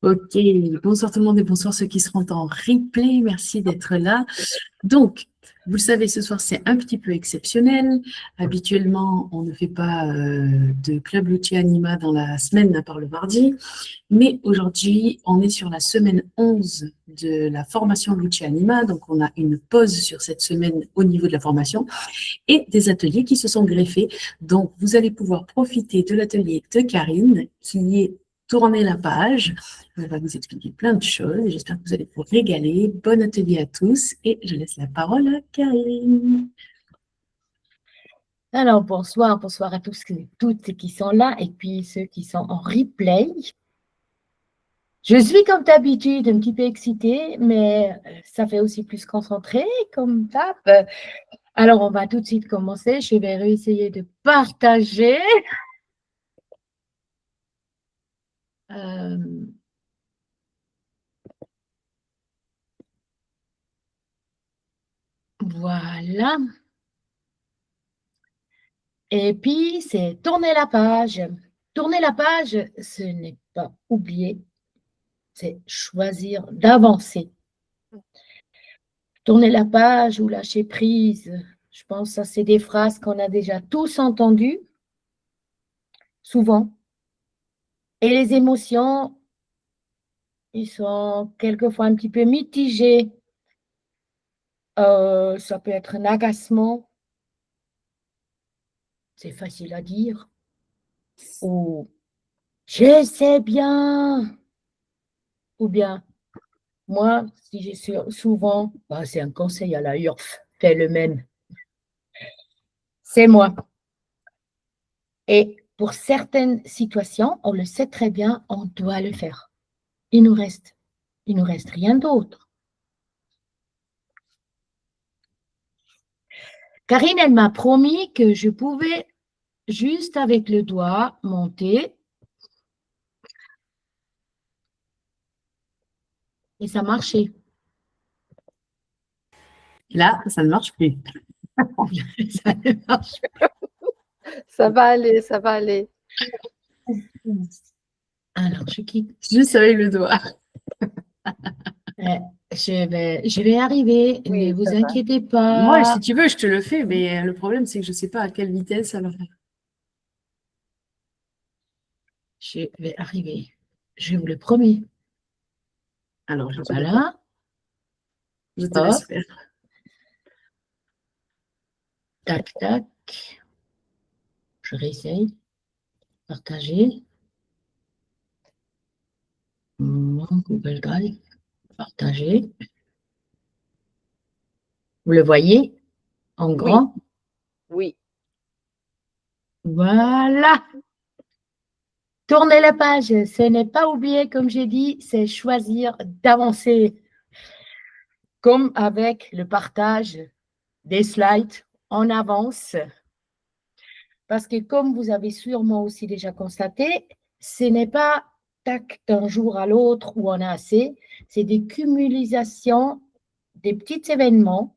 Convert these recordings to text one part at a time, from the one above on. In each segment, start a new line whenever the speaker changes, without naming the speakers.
Ok, bonsoir tout le monde et bonsoir ceux qui seront en replay. Merci d'être là. Donc, vous le savez, ce soir, c'est un petit peu exceptionnel. Habituellement, on ne fait pas de Club Lucia Anima dans la semaine à part le mardi. Mais aujourd'hui, on est sur la semaine 11 de la formation Lucia Anima. Donc, on a une pause sur cette semaine au niveau de la formation et des ateliers qui se sont greffés. Donc, vous allez pouvoir profiter de l'atelier de Karine qui est tourner la page. Elle va vous expliquer plein de choses. J'espère que vous allez vous régaler. Bon atelier à tous et je laisse la parole à Karine.
Alors, bonsoir à tous et toutes qui sont là et puis ceux qui sont en replay. Je suis comme d'habitude un petit peu excitée, mais ça fait aussi plus concentré comme d'hab. Alors, on va tout de suite commencer. Je vais essayer de partager. Euh, voilà. Et puis, c'est tourner la page. Tourner la page, ce n'est pas oublier, c'est choisir d'avancer. Tourner la page ou lâcher prise, je pense que ça, c'est des phrases qu'on a déjà tous entendues, souvent. Et les émotions, ils sont quelquefois un petit peu mitigés. Ça peut être un agacement, c'est facile à dire, ou je sais bien, ou bien moi, si j'ai souvent, bah, c'est un conseil à la URF, fais le même, c'est moi. Et pour certaines situations, on le sait très bien, on doit le faire. Il nous reste rien d'autre. Karine, elle m'a promis que je pouvais juste avec le doigt monter et ça marchait.
Là, ça ne marche plus.
Ça ne marche pas.
Ça va aller, ça va aller.
Alors, je quitte.
Juste avec le doigt.
Je vais arriver,
Oui,
ne vous
ça va.
inquiétez
Moi,
pas.
si tu veux, je te le fais, mais le problème, c'est que je ne sais pas à quelle vitesse ça va faire.
Je vais arriver. Je vous le promets.
Alors,
Voilà.
je te laisse
Hop,
faire.
tac, tac. Je réessaye. Partager. Google Drive. Partager. Vous le voyez en
Oui,
grand?
oui.
Voilà. Tourner la page, ce n'est pas oublier, comme j'ai dit, c'est choisir d'avancer. Comme avec le partage des slides, on avance. Parce que comme vous avez sûrement aussi déjà constaté, ce n'est pas tac d'un jour à l'autre où on a assez, c'est des cumulisations des petits événements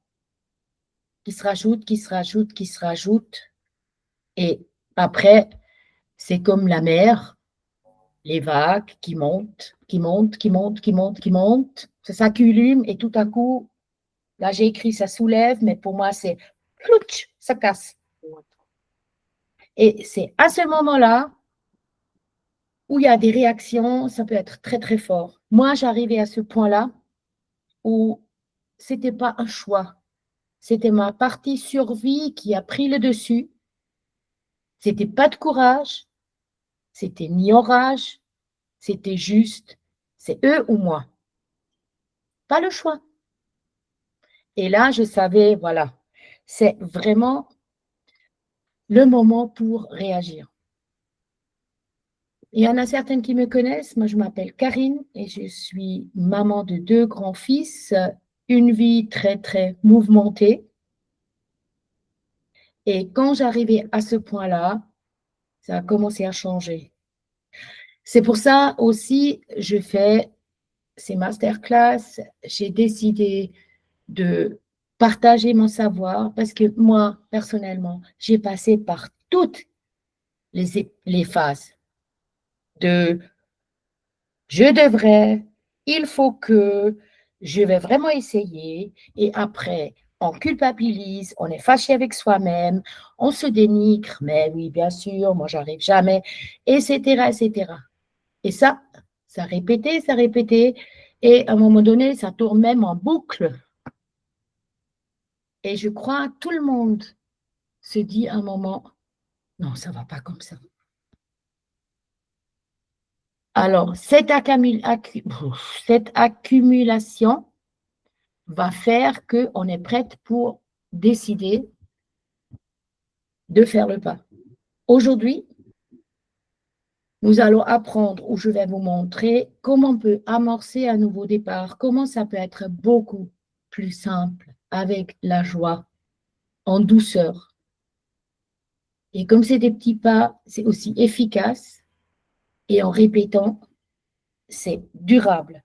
qui se rajoutent, qui se rajoutent, qui se rajoutent. Et après, c'est comme la mer, les vagues qui montent, qui montent, qui montent, qui montent, qui montent. Ça s'accumule et tout à coup, là j'ai écrit ça soulève, mais pour moi c'est plouch, ça casse. Et c'est à ce moment-là où il y a des réactions, ça peut être très très fort. Moi, j'arrivais à ce point-là où c'était pas un choix, c'était ma partie survie qui a pris le dessus. C'était pas de courage, c'était ni orage, c'était juste, c'est eux ou moi. Pas le choix. Et là, je savais, voilà, c'est vraiment le moment pour réagir. Il y en a certaines qui me connaissent. Moi, je m'appelle Karine et je suis maman de 2 grands-fils, une vie très, très mouvementée. Et quand j'arrivais à ce point-là, ça a commencé à changer. C'est pour ça aussi, je fais ces masterclass. J'ai décidé de partager mon savoir parce que moi, personnellement, j'ai passé par toutes les phases de je devrais, il faut que, je vais vraiment essayer. Et après, on culpabilise, on est fâché avec soi-même, on se dénigre, mais oui, bien sûr, moi, j'arrive jamais, etc., etc. Et ça répétait, ça répétait. Et à un moment donné, ça tourne même en boucle. Et je crois que tout le monde se dit à un moment, non, ça ne va pas comme ça. Alors, cette accumulation va faire qu'on est prête pour décider de faire le pas. Aujourd'hui, nous allons apprendre, ou je vais vous montrer, comment on peut amorcer un nouveau départ, comment ça peut être beaucoup plus simple, avec la joie, en douceur. Et comme c'est des petits pas, c'est aussi efficace, et en répétant, c'est durable.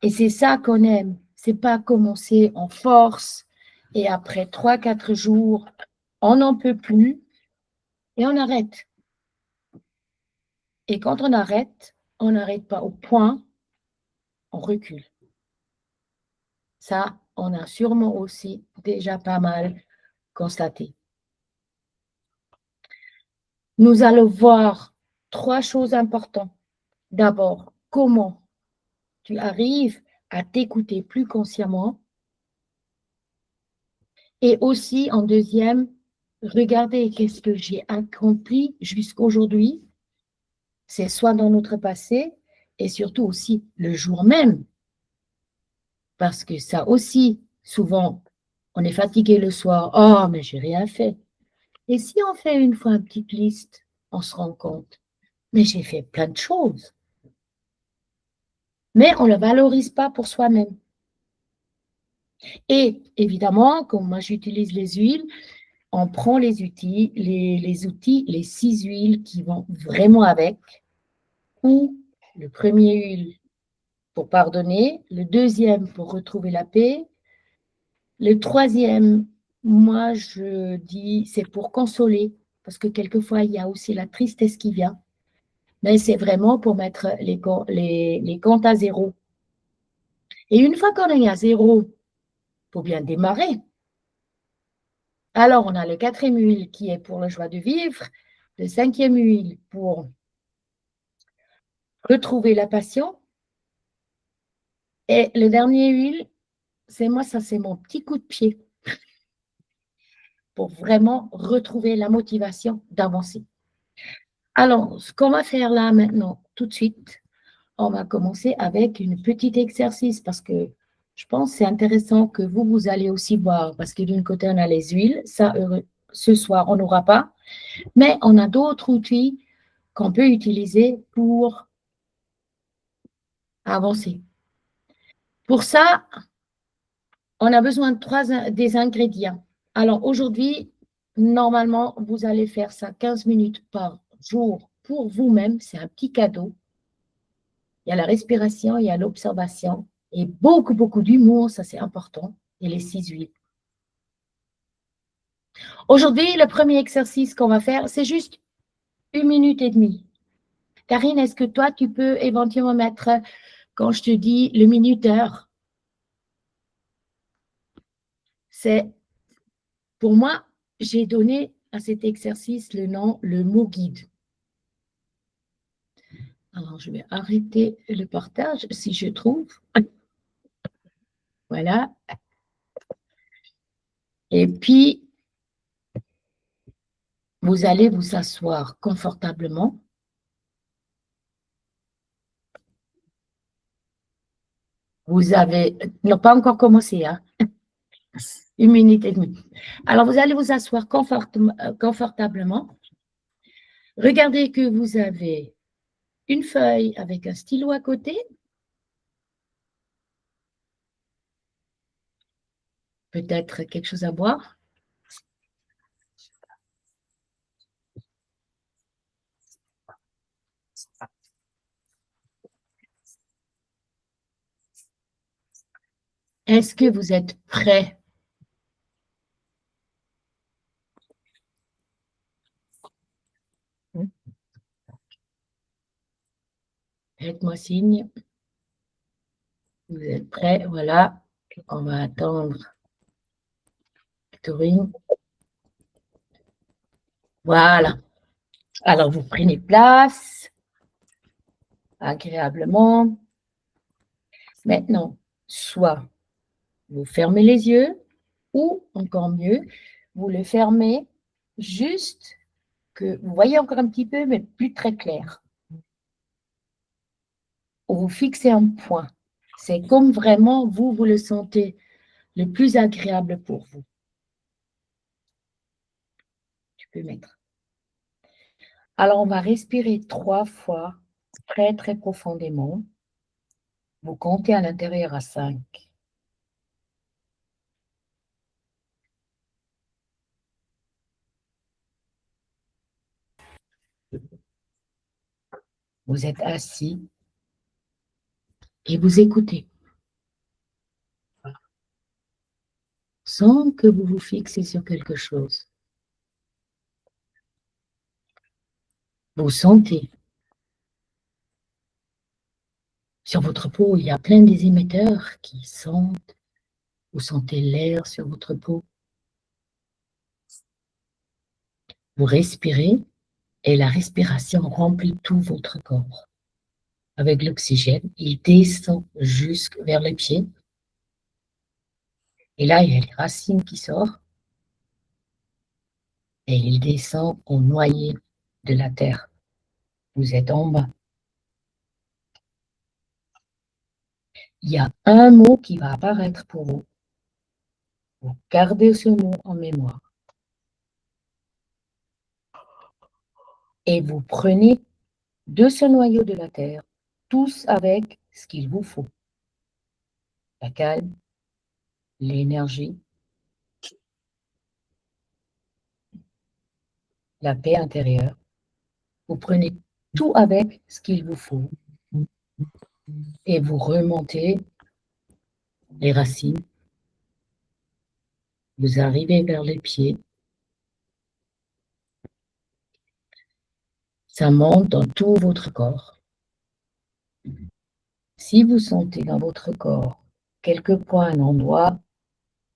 Et c'est ça qu'on aime. C'est pas commencer en force et après 3-4 jours, on n'en peut plus et on arrête. Et quand on n'arrête pas au point, on recule. Ça, on a sûrement aussi déjà pas mal constaté. Nous allons voir 3 choses importantes. D'abord, comment tu arrives à t'écouter plus consciemment. Et aussi, en deuxième, regarder qu'est-ce que j'ai accompli jusqu'aujourd'hui. C'est soit dans notre passé et surtout aussi le jour même. Parce que ça aussi, souvent, on est fatigué le soir. Oh, mais j'ai rien fait. Et si on fait une fois une petite liste, on se rend compte. Mais j'ai fait plein de choses. Mais on ne le valorise pas pour soi-même. Et évidemment, comme moi j'utilise les huiles, on prend les outils, les 6 huiles qui vont vraiment avec, ou le premier huile pour pardonner, le deuxième pour retrouver la paix, le troisième, moi je dis, c'est pour consoler, parce que quelquefois il y a aussi la tristesse qui vient, mais c'est vraiment pour mettre les comptes à zéro. Et une fois qu'on est à zéro, il faut bien démarrer. Alors, on a le 4e huile qui est pour la joie de vivre, le 5e huile pour retrouver la passion. Et le dernier huile, c'est moi, ça c'est mon petit coup de pied pour vraiment retrouver la motivation d'avancer. Alors, ce qu'on va faire là maintenant, tout de suite, on va commencer avec une petite exercice parce que je pense que c'est intéressant que vous allez aussi voir parce que d'un côté, on a les huiles. Ça, ce soir, on n'aura pas. Mais on a d'autres outils qu'on peut utiliser pour avancer. Pour ça, on a besoin de des ingrédients. Alors aujourd'hui, normalement, vous allez faire ça 15 minutes par jour pour vous-même. C'est un petit cadeau. Il y a la respiration, il y a l'observation et beaucoup, beaucoup d'humour, ça c'est important, et les 6 huiles. Aujourd'hui, le premier exercice qu'on va faire, c'est juste 1 minute et demie. Karine, est-ce que toi, tu peux éventuellement mettre, quand je te dis le minuteur, c'est, pour moi, j'ai donné à cet exercice le nom, le mot guide. Alors, je vais arrêter le partage si je trouve. Voilà. Et puis, vous allez vous asseoir confortablement. Vous avez, non, pas encore commencé, hein? 1 minute et demie. Alors, vous allez vous asseoir confortablement. Regardez que vous avez une feuille avec un stylo à côté. Peut-être quelque chose à boire. Est-ce que vous êtes prêts? Faites-moi signe. Vous êtes prêts? Voilà. On va attendre Victorine. Voilà. Alors, vous prenez place agréablement. Maintenant, soit vous fermez les yeux ou, encore mieux, vous les fermez juste que vous voyez encore un petit peu, mais plus très clair. Vous fixez un point. C'est comme vraiment vous le sentez le plus agréable pour vous. Tu peux mettre. Alors, on va respirer 3 fois, très, très profondément. Vous comptez à l'intérieur à 5. Vous êtes assis et vous écoutez. Sans que vous vous fixiez sur quelque chose. Vous sentez. Sur votre peau, il y a plein des émetteurs qui sentent. Vous sentez l'air sur votre peau. Vous respirez et la respiration remplit tout votre corps. Avec l'oxygène, il descend jusque vers les pieds. Et là, il y a les racines qui sortent. Et il descend au noyau de la terre. Vous êtes en bas. Il y a un mot qui va apparaître pour vous. Vous gardez ce mot en mémoire. Et vous prenez de ce noyau de la terre, tous avec ce qu'il vous faut. La calme, l'énergie, la paix intérieure. Vous prenez tout avec ce qu'il vous faut. Et vous remontez les racines. Vous arrivez vers les pieds. Ça monte dans tout votre corps. Si vous sentez dans votre corps quelque point, un endroit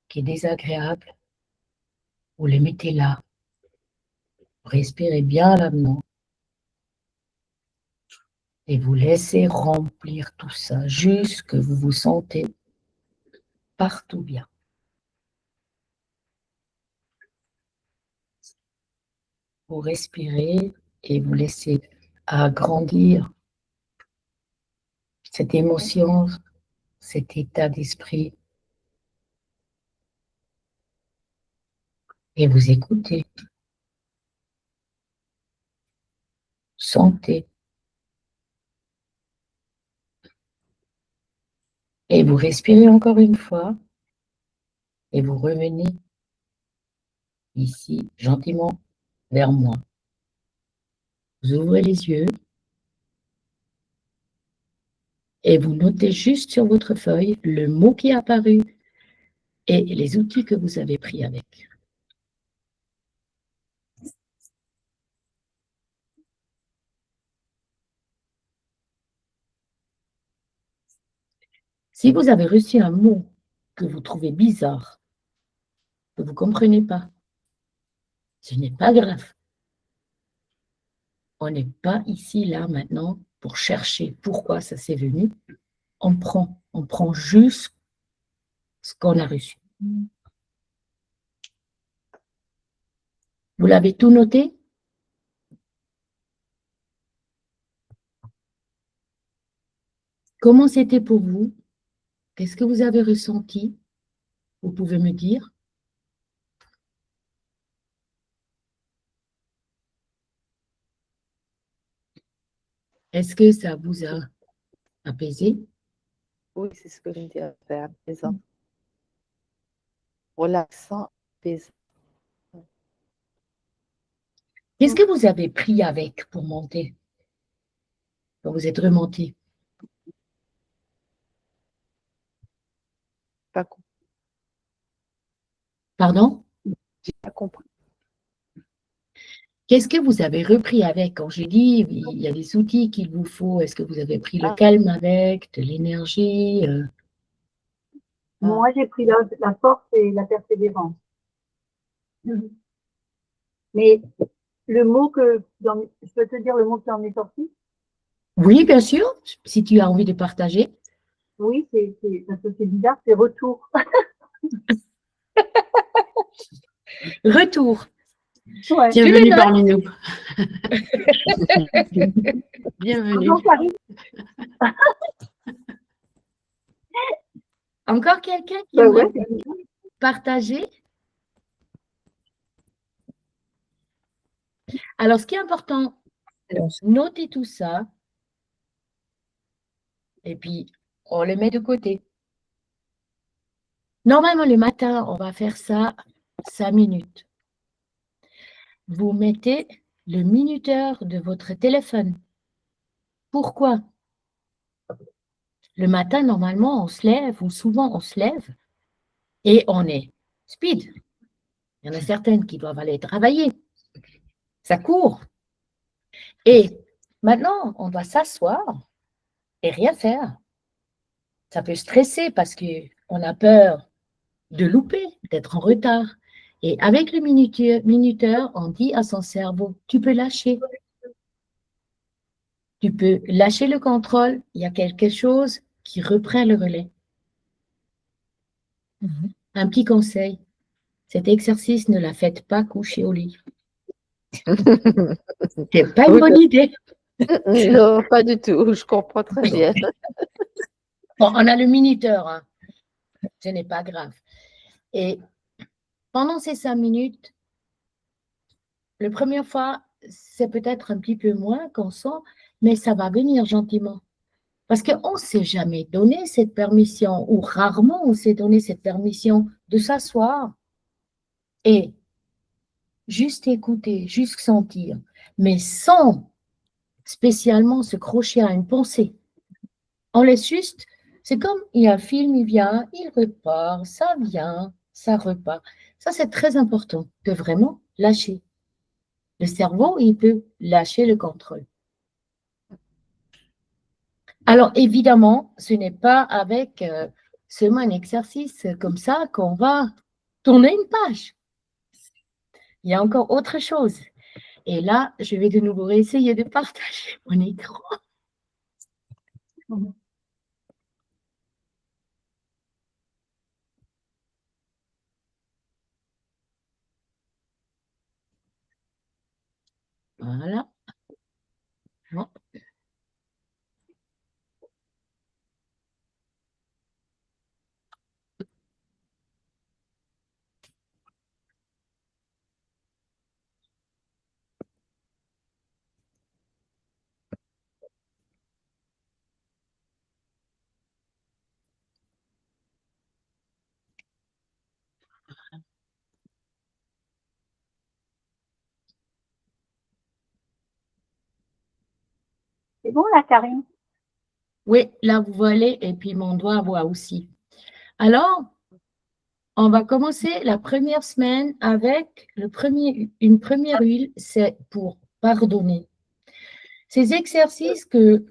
qui est désagréable, vous le mettez là. Respirez bien là-dedans. Et vous laissez remplir tout ça jusque vous vous sentez partout bien. Vous respirez et vous laissez agrandir cette émotion, cet état d'esprit. Et vous écoutez. Sentez. Et vous respirez encore une fois. Et vous revenez ici, gentiment, vers moi. Vous ouvrez les yeux. Et vous notez juste sur votre feuille le mot qui est apparu et les outils que vous avez pris avec. Si vous avez reçu un mot que vous trouvez bizarre, que vous ne comprenez pas, ce n'est pas grave. On n'est pas ici, là, maintenant, pour chercher pourquoi ça s'est venu. On prend juste ce qu'on a reçu. Vous l'avez tout noté? Comment c'était pour vous? Qu'est-ce que vous avez ressenti? Vous pouvez me dire? Est-ce que ça vous a apaisé?
Oui, c'est ce que je me dis à faire, apaisant. Relaxant, apaisant.
Qu'est-ce que vous avez pris avec pour monter? Quand vous êtes remonté?
Pas compris.
Pardon?
J'ai pas compris.
Qu'est-ce que vous avez repris avec? Quand j'ai dit, il y a des outils qu'il vous faut. Est-ce que vous avez pris le calme avec, de l'énergie?
Moi, j'ai pris la force et la persévérance. Mais le mot je peux te dire le mot qui en est sorti?
Oui, bien sûr, si tu as envie de partager.
Oui, parce que c'est bizarre, c'est retour.
Retour.
Ouais.
Bienvenue
notes.
parmi nous. Bienvenue.
Bonjour, Paris.
Encore quelqu'un qui
Ouais,
aimerait
c'est bizarre.
partager? Alors, ce qui est important, notez tout ça et puis on le met de côté. Normalement, le matin, on va faire ça 5 minutes. Vous mettez le minuteur de votre téléphone. Pourquoi? Le matin, normalement, on se lève, ou souvent on se lève, et on est speed. Il y en a certaines qui doivent aller travailler. Ça court. Et maintenant, on doit s'asseoir et rien faire. Ça peut stresser parce qu'on a peur de louper, d'être en retard. Et avec le minuteur, on dit à son cerveau, tu peux lâcher. Tu peux lâcher le contrôle. Il y a quelque chose qui reprend le relais. Un petit conseil, cet exercice, ne la faites pas coucher au lit. C'est pas une bonne idée.
Non, pas du tout. Je comprends très bien.
Bon, on a le minuteur, hein. Ce n'est pas grave. Et pendant ces 5 minutes, la première fois, c'est peut-être un petit peu moins qu'on sent, mais ça va venir gentiment. Parce qu'on ne s'est jamais donné cette permission, ou rarement on s'est donné cette permission de s'asseoir et juste écouter, juste sentir, mais sans spécialement se crocher à une pensée. On laisse juste, c'est comme il y a un film, il vient, il repart, ça vient, ça repart. Ça, c'est très important de vraiment lâcher. Le cerveau, il peut lâcher le contrôle. Alors, évidemment, ce n'est pas avec seulement un exercice comme ça qu'on va tourner une page. Il y a encore autre chose. Et là, je vais de nouveau essayer de partager mon écran. Voilà. Bon.
C'est bon, là, Karine?
Oui, là, vous voyez, et puis mon doigt voit aussi. Alors, on va commencer la première semaine avec une première huile, c'est pour pardonner. Ces exercices que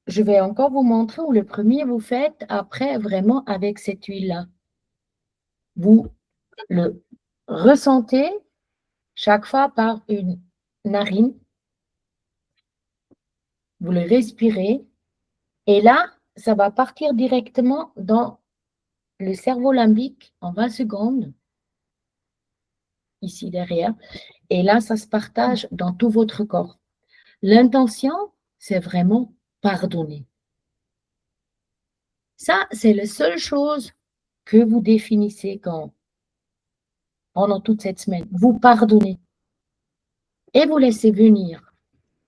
je vais encore vous montrer, où le premier vous faites, après vraiment avec cette huile-là. Vous le ressentez chaque fois par une narine. Vous le respirez. Et là, ça va partir directement dans le cerveau limbique en 20 secondes, ici derrière. Et là, ça se partage dans tout votre corps. L'intention, c'est vraiment pardonner. Ça, c'est la seule chose que vous définissez pendant toute cette semaine. Vous pardonnez. Et vous laissez venir.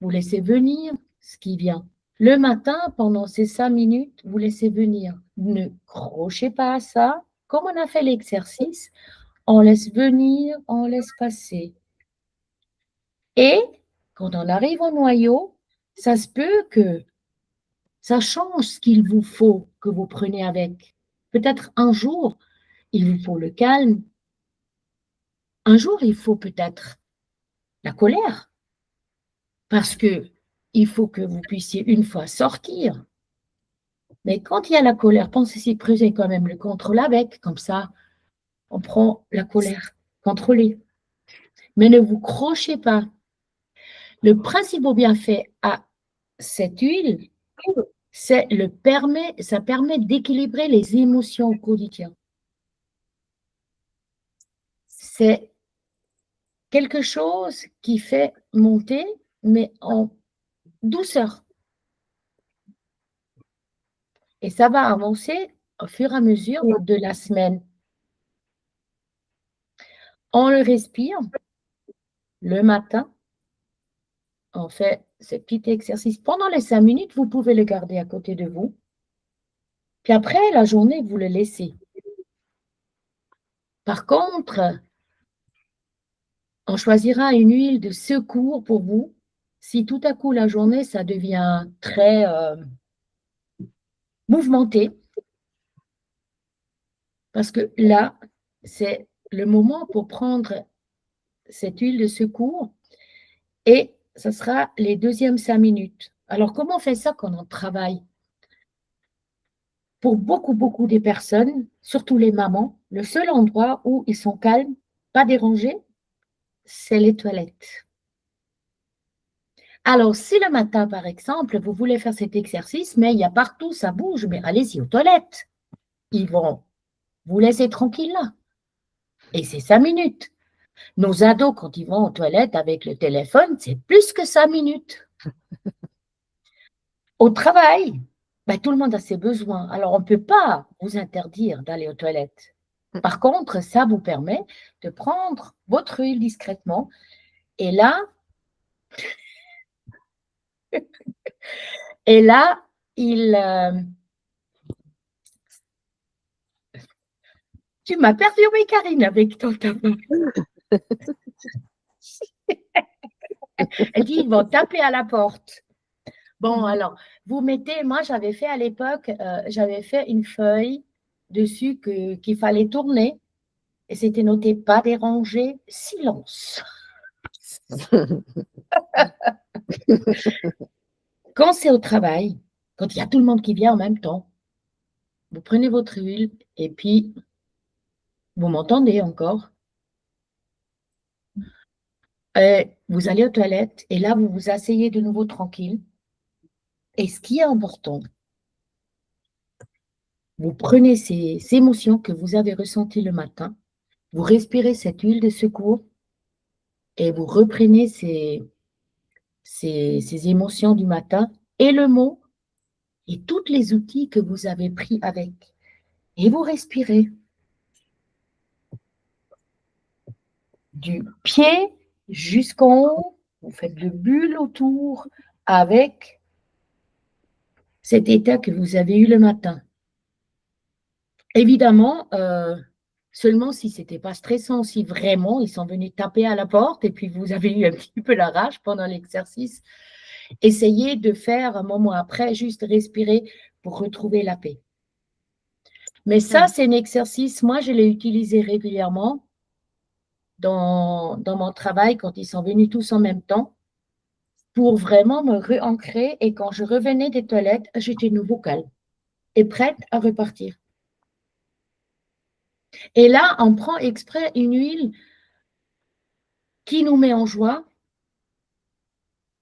Vous laissez venir ce qui vient. Le matin, pendant ces 5 minutes, vous laissez venir. Ne crochez pas à ça. Comme on a fait l'exercice, on laisse venir, on laisse passer. Et quand on arrive au noyau, ça se peut que ça change ce qu'il vous faut que vous prenez avec. Peut-être un jour, il vous faut le calme. Un jour, il faut peut-être la colère. parce qu'il faut que vous puissiez une fois sortir. Mais quand il y a la colère, pensez-y, creusez quand même le contrôle avec, comme ça, on prend la colère contrôlée. Mais ne vous crochez pas. Le principal bienfait à cette huile, ça permet d'équilibrer les émotions au quotidien. C'est quelque chose qui fait monter, mais en douceur. Et ça va avancer au fur et à mesure de la semaine. On le respire le matin. On fait ce petit exercice pendant les 5 minutes. Vous pouvez le garder à côté de vous. Puis après, la journée, vous le laissez. Par contre, on choisira une huile de secours pour vous. Si tout à coup, la journée, ça devient très mouvementé, parce que là, c'est le moment pour prendre cette huile de secours et ce sera les deuxièmes 5 minutes. Alors, comment on fait ça quand on travaille? Pour beaucoup des personnes, surtout les mamans, le seul endroit où ils sont calmes, pas dérangés, c'est les toilettes. Alors, si le matin, par exemple, vous voulez faire cet exercice, mais il y a partout, ça bouge, mais allez-y aux toilettes. Ils vont vous laisser tranquille là. Et c'est 5 minutes. Nos ados, quand ils vont aux toilettes avec le téléphone, c'est plus que 5 minutes. Au travail, ben, tout le monde a ses besoins. Alors, on ne peut pas vous interdire d'aller aux toilettes. Par contre, ça vous permet de prendre votre huile discrètement. Et là, tu m'as perturbé, Karine, avec ton tabac. Elle dit, ils vont taper à la porte. Bon, alors, vous mettez, moi, j'avais fait à l'époque, j'avais fait une feuille dessus qu'il fallait tourner et c'était noté pas déranger, silence. Quand c'est au travail, quand il y a tout le monde qui vient en même temps, vous prenez votre huile et puis, vous m'entendez encore? Vous allez aux toilettes et là, vous vous asseyez de nouveau tranquille. Et ce qui est important, vous prenez ces émotions que vous avez ressenties le matin, vous respirez cette huile de secours et vous reprenez ces émotions du matin et le mot et tous les outils que vous avez pris avec. Et vous respirez du pied jusqu'en haut, vous faites le bulle autour avec cet état que vous avez eu le matin. Évidemment, seulement si ce n'était pas stressant, si vraiment ils sont venus taper à la porte et puis vous avez eu un petit peu la rage pendant l'exercice, essayez de faire un moment après, juste respirer pour retrouver la paix. Mais ça, c'est un exercice, moi je l'ai utilisé régulièrement dans mon travail quand ils sont venus tous en même temps pour vraiment me réancrer et quand je revenais des toilettes, j'étais nouveau calme et prête à repartir. Et là, on prend exprès une huile qui nous met en joie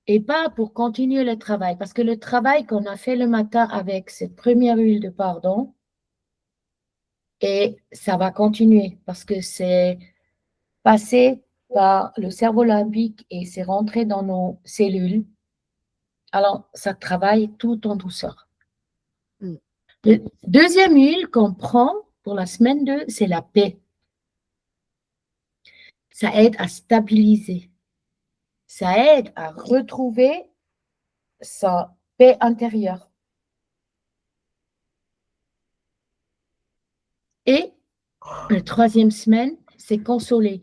et pas pour continuer le travail. Parce que le travail qu'on a fait le matin avec cette première huile de pardon, et ça va continuer parce que c'est passé par le cerveau limbique et c'est rentré dans nos cellules. Alors, ça travaille tout en douceur. La deuxième huile qu'on prend pour la semaine 2, c'est la paix. Ça aide à stabiliser. Ça aide à retrouver sa paix intérieure. Et la troisième semaine, c'est consoler.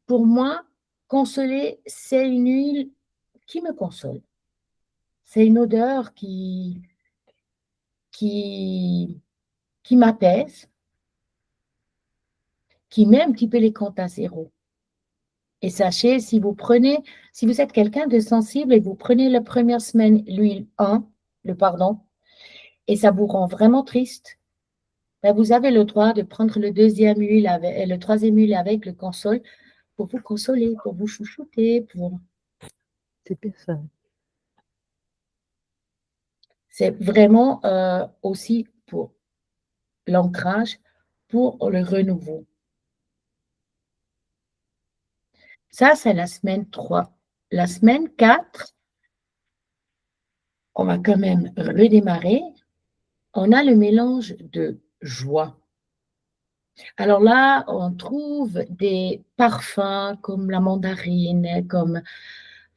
Pour moi, consoler, c'est une huile qui me console. C'est une odeur qui m'apaise, qui met un petit peu les comptes à zéro. Et sachez, si vous êtes quelqu'un de sensible et vous prenez la première semaine l'huile 1, le pardon, et ça vous rend vraiment triste, ben vous avez le droit de prendre le deuxième huile et le troisième huile avec le console pour vous consoler, pour vous chouchouter.
C'est bien ça.
C'est vraiment aussi pour l'ancrage, pour le renouveau. Ça, c'est la semaine 3. La semaine 4, on va quand même redémarrer. On a le mélange de joie. Alors là, on trouve des parfums comme la mandarine, comme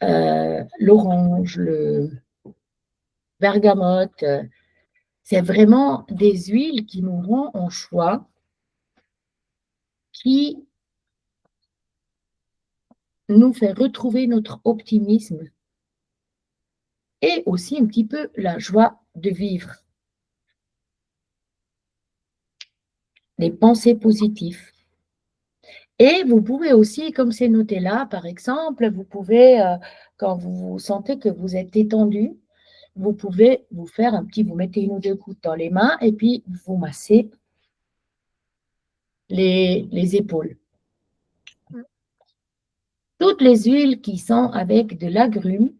l'orange, le bergamote. C'est vraiment des huiles qui nous rendent en joie, qui nous fait retrouver notre optimisme et aussi un petit peu la joie de vivre. Les pensées positives. Et vous pouvez aussi, comme c'est noté là, par exemple, vous pouvez, quand vous sentez que vous êtes étendu, vous pouvez vous faire vous mettez 1 ou 2 gouttes dans les mains et puis vous massez les épaules. Toutes les huiles qui sont avec de l'agrumes,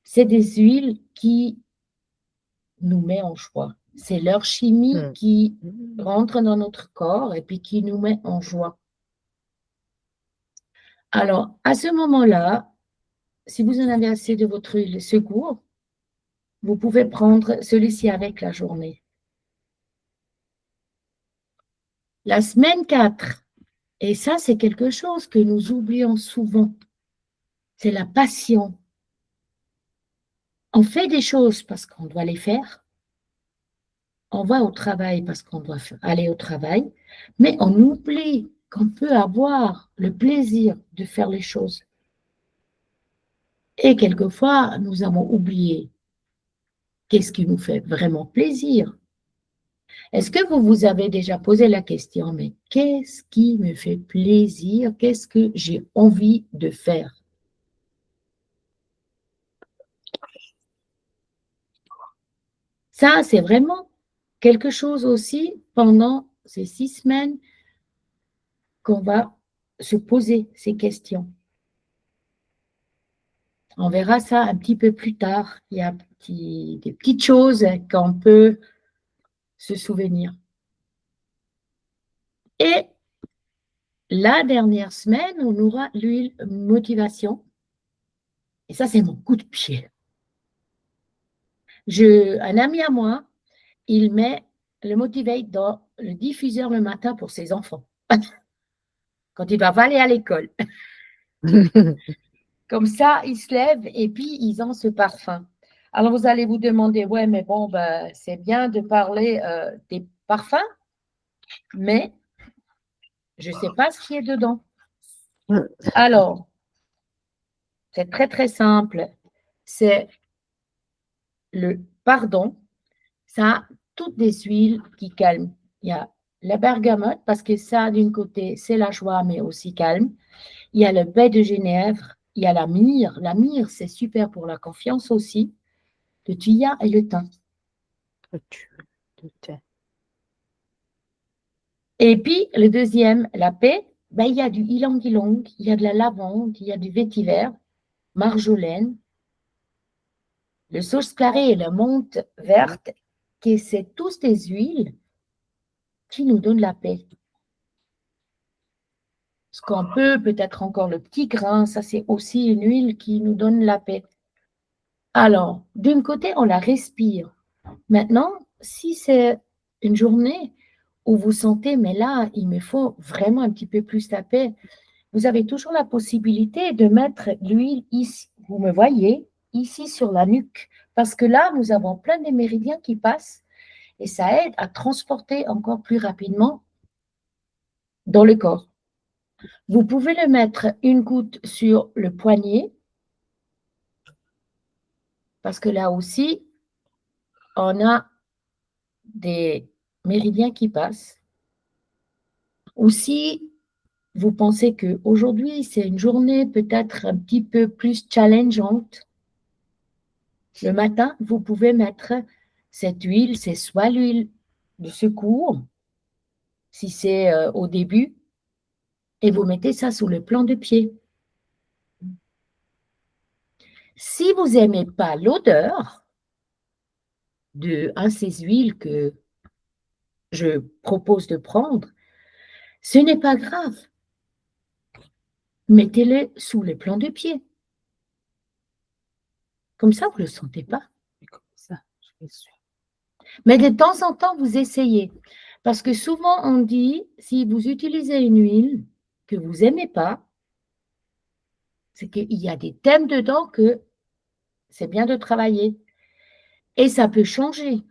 c'est des huiles qui nous mettent en joie. C'est leur chimie qui rentre dans notre corps et puis qui nous met en joie. Alors, à ce moment-là, si vous en avez assez de votre huile secours, vous pouvez prendre celui-ci avec la journée. La semaine 4, et ça, c'est quelque chose que nous oublions souvent, c'est la passion. On fait des choses parce qu'on doit les faire. On va au travail parce qu'on doit aller au travail, mais on oublie qu'on peut avoir le plaisir de faire les choses. Et quelquefois, nous avons oublié qu'est-ce qui nous fait vraiment plaisir. Est-ce que vous vous avez déjà posé la question, mais qu'est-ce qui me fait plaisir? Qu'est-ce que j'ai envie de faire? Ça, c'est vraiment quelque chose aussi pendant ces 6 semaines qu'on va se poser ces questions. On verra ça un petit peu plus tard. Il y a des petites choses qu'on peut se souvenir. Et la dernière semaine, on aura l'huile motivation. Et ça, c'est mon coup de pied. Un ami à moi, il met le Motivate dans le diffuseur le matin pour ses enfants. Quand il va aller à l'école. Comme ça, ils se lèvent et puis ils ont ce parfum. Alors, vous allez vous demander, ouais, mais bon, ben, c'est bien de parler des parfums, mais je ne sais pas ce qui est dedans. Alors, c'est très, très simple. C'est le pardon. Ça a toutes des huiles qui calment. Il y a la bergamote, parce que ça, d'une côté, c'est la joie, mais aussi calme. Il y a le baie de Genève. Il y a la myrrhe. La myrrhe, c'est super pour la confiance aussi. Le thuya et le thym. Et puis, le deuxième, la paix, ben, il y a du ylang-ylang, il y a de la lavande, il y a du vétiver, marjolaine, le sauge carré et la menthe verte, qui c'est tous des huiles qui nous donnent la paix. Ce qu'on peut-être encore le petit grain, ça c'est aussi une huile qui nous donne la paix. Alors, d'un côté, on la respire. Maintenant, si c'est une journée où vous sentez, mais là, il me faut vraiment un petit peu plus la paix, vous avez toujours la possibilité de mettre l'huile ici. Vous me voyez, ici sur la nuque. Parce que là, nous avons plein de méridiens qui passent et ça aide à transporter encore plus rapidement dans le corps. Vous pouvez le mettre 1 goutte sur le poignet parce que là aussi, on a des méridiens qui passent. Aussi, vous pensez qu'aujourd'hui, c'est une journée peut-être un petit peu plus challengeante, le matin, vous pouvez mettre cette huile, c'est soit l'huile de secours, si c'est au début, et vous mettez ça sous le plan de pied. Si vous n'aimez pas l'odeur de ces huiles que je propose de prendre, ce n'est pas grave. Mettez-les sous le plan de pied. Comme ça, vous ne le sentez pas.
Comme ça, je fais sûr.
Mais de temps en temps, vous essayez. Parce que souvent, on dit, si vous utilisez une huile que vous n'aimez pas, c'est qu'il y a des thèmes dedans que c'est bien de travailler. Et ça peut changer.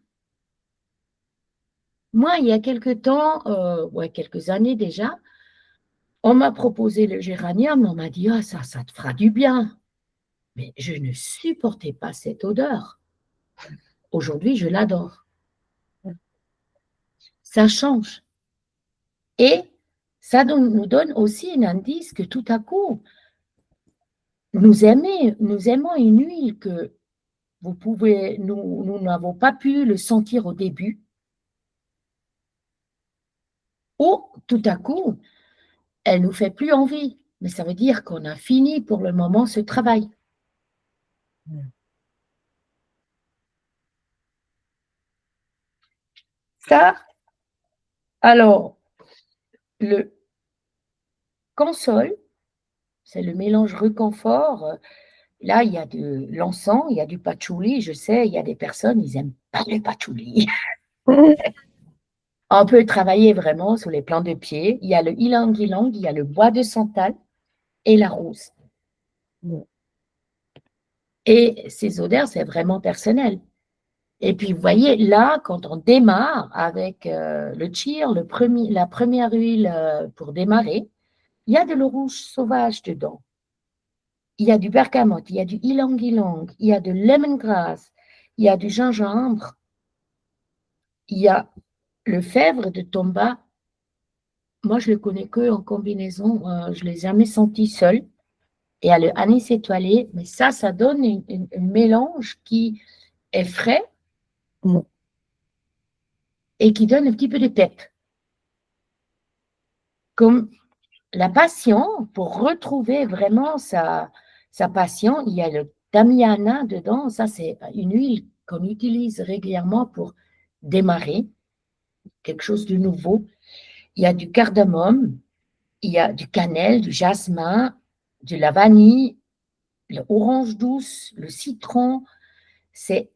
Moi, il y a quelques temps, quelques années déjà, on m'a proposé le géranium, on m'a dit, ah, ça te fera du bien. Mais je ne supportais pas cette odeur. Aujourd'hui, je l'adore. Ça change. Et ça nous donne aussi un indice que tout à coup, nous aimons une huile que nous n'avons pas pu le sentir au début, ou tout à coup, elle ne nous fait plus envie. Mais ça veut dire qu'on a fini pour le moment ce travail. Ça, alors, le console, c'est le mélange reconfort. Là, il y a de l'encens, il y a du patchouli. Je sais, il y a des personnes, ils n'aiment pas le patchouli. On peut travailler vraiment sur les plans de pied. Il y a le ylang-ylang, il y a le bois de santal et la rose. Et ces odeurs, c'est vraiment personnel. Et puis, vous voyez, là, quand on démarre avec le cheer, la première huile pour démarrer, il y a de l'orange sauvage dedans. Il y a du bergamote, il y a du ylang-ylang, il y a de lemongrass, il y a du gingembre, il y a le fèvre de tomba. Moi, je ne le connais qu'en combinaison, je ne l'ai jamais senti seul. Et il y a le anis étoilé, mais ça donne un mélange qui est frais et qui donne un petit peu de pep. Comme la passion, pour retrouver vraiment sa passion, il y a le damiana dedans. Ça, c'est une huile qu'on utilise régulièrement pour démarrer quelque chose de nouveau. Il y a du cardamome, il y a du cannelle, du jasmin, de la vanille, l'orange douce, le citron. C'est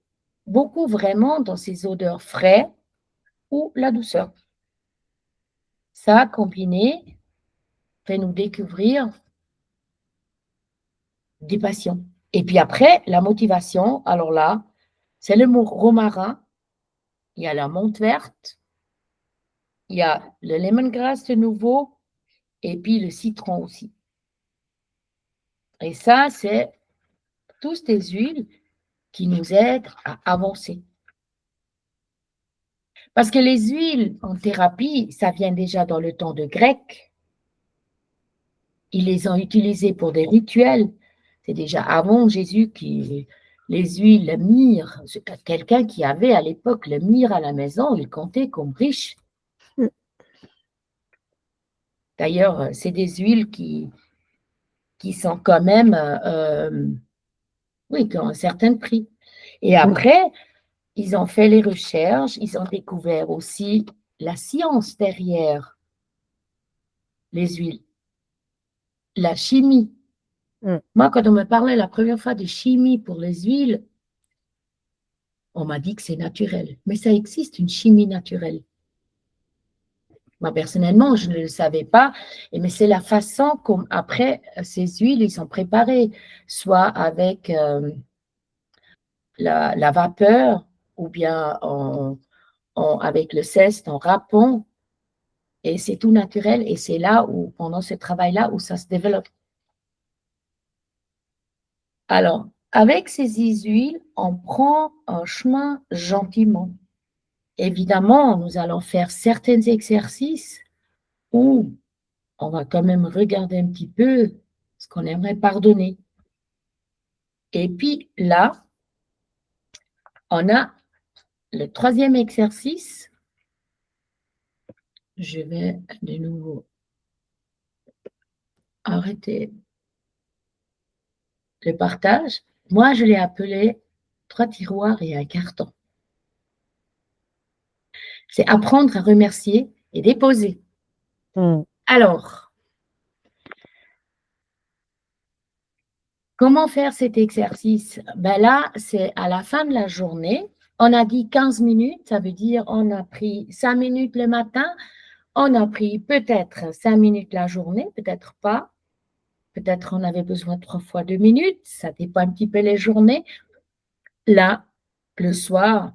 beaucoup vraiment dans ces odeurs frais ou la douceur. Ça, combiné, fait nous découvrir des passions. Et puis après, la motivation, alors là, c'est le romarin, il y a la menthe verte, il y a le lemongrass de nouveau, et puis le citron aussi. Et ça, c'est tous des huiles qui nous aident à avancer. Parce que les huiles en thérapie, ça vient déjà dans le temps de grec. Ils les ont utilisées pour des rituels. C'est déjà avant Jésus qui les huiles, le myrrhe. Quelqu'un qui avait à l'époque le myrrhe à la maison, il comptait comme riche. D'ailleurs, c'est des huiles qui sont quand même, qui ont un certain prix. Et après, ils ont fait les recherches, ils ont découvert aussi la science derrière les huiles, la chimie. Moi, quand on me parlait la première fois de chimie pour les huiles, on m'a dit que c'est naturel. Mais ça existe, une chimie naturelle. Moi, personnellement, je ne le savais pas, mais c'est la façon comme après ces huiles, ils sont préparées, soit avec la vapeur ou bien avec le zeste, en râpant. Et c'est tout naturel et c'est là où, pendant ce travail-là, où ça se développe. Alors, avec ces huiles, on prend un chemin gentiment. Évidemment, nous allons faire certains exercices où on va quand même regarder un petit peu ce qu'on aimerait pardonner. Et puis là, on a le troisième exercice. Je vais de nouveau arrêter le partage. Moi, je l'ai appelé 3 tiroirs et un carton. C'est apprendre à remercier et déposer. Alors, comment faire cet exercice? Ben là, c'est à la fin de la journée. On a dit 15 minutes, ça veut dire on a pris 5 minutes le matin, on a pris peut-être 5 minutes la journée, peut-être pas. Peut-être on avait besoin 3 fois 2 minutes, ça dépend un petit peu les journées. Là, le soir,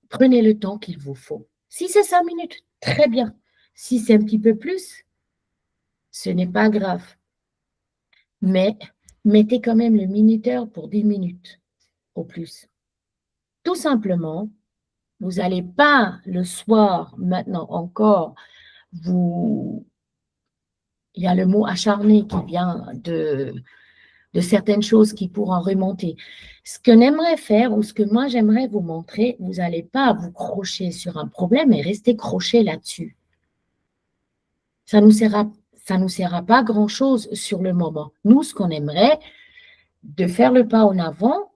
prenez le temps qu'il vous faut. Si c'est 5 minutes, très bien. Si c'est un petit peu plus, ce n'est pas grave. Mais mettez quand même le minuteur pour 10 minutes au plus. Tout simplement, vous n'allez pas le soir, maintenant encore, il y a le mot acharné qui vient de certaines choses qui pourront remonter. Ce que j'aimerais faire ou ce que moi j'aimerais vous montrer, vous n'allez pas vous crocher sur un problème et rester croché là-dessus. Ça nous sera pas grand-chose sur le moment. Nous, ce qu'on aimerait, de faire le pas en avant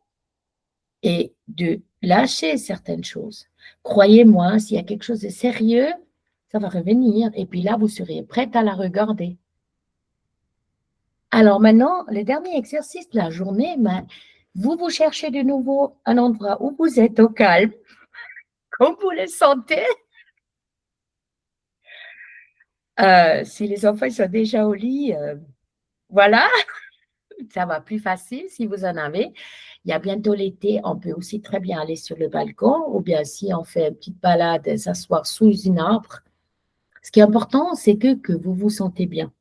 et de lâcher certaines choses. Croyez-moi, s'il y a quelque chose de sérieux, ça va revenir. Et puis là, vous serez prête à la regarder. Alors maintenant, le dernier exercice de la journée, vous cherchez de nouveau un endroit où vous êtes au calme, comme vous le sentez. Si les enfants sont déjà au lit, voilà, ça va plus facile si vous en avez. Il y a bientôt l'été, on peut aussi très bien aller sur le balcon ou bien si on fait une petite balade, s'asseoir sous un arbre. Ce qui est important, c'est que vous vous sentez bien.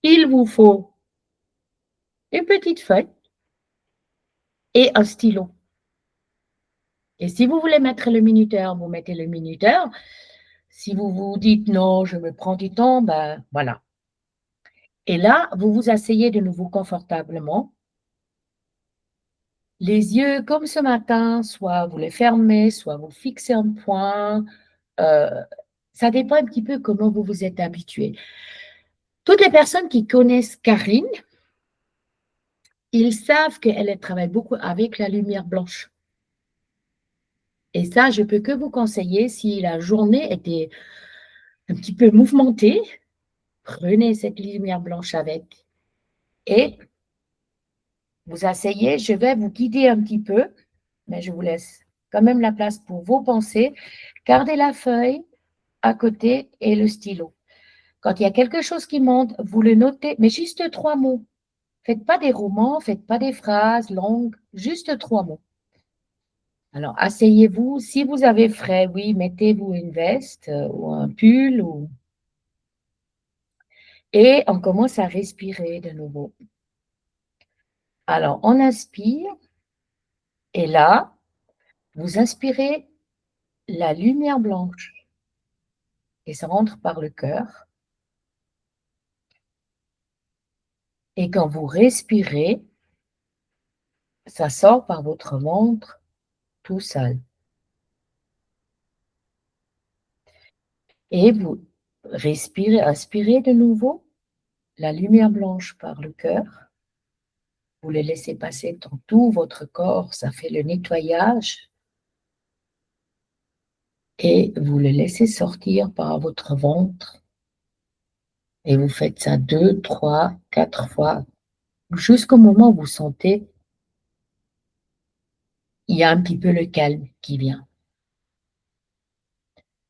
Il vous faut une petite feuille et un stylo. Et si vous voulez mettre le minuteur, vous mettez le minuteur. Si vous vous dites non, je me prends du temps, ben voilà. Et là, vous vous asseyez de nouveau confortablement. Les yeux comme ce matin, soit vous les fermez, soit vous fixez un point. Ça dépend un petit peu comment vous vous êtes habitué. Toutes les personnes qui connaissent Karine, ils savent qu'elle travaille beaucoup avec la lumière blanche. Et ça, je peux que vous conseiller, si la journée était un petit peu mouvementée, prenez cette lumière blanche avec. Et vous asseyez, je vais vous guider un petit peu, mais je vous laisse quand même la place pour vos pensées. Gardez la feuille à côté et le stylo. Quand il y a quelque chose qui monte, vous le notez, mais juste 3 mots. Faites pas des romans, faites pas des phrases longues, juste 3 mots. Alors, asseyez-vous. Si vous avez frais, oui, mettez-vous une veste ou un pull. Et on commence à respirer de nouveau. Alors, on inspire. Et là, vous inspirez la lumière blanche. Et ça rentre par le cœur. Et quand vous respirez, ça sort par votre ventre tout seul. Et vous respirez, inspirez de nouveau la lumière blanche par le cœur. Vous le laissez passer dans tout votre corps, ça fait le nettoyage. Et vous le laissez sortir par votre ventre. Et vous faites ça 2, 3, 4 fois, jusqu'au moment où vous sentez il y a un petit peu le calme qui vient.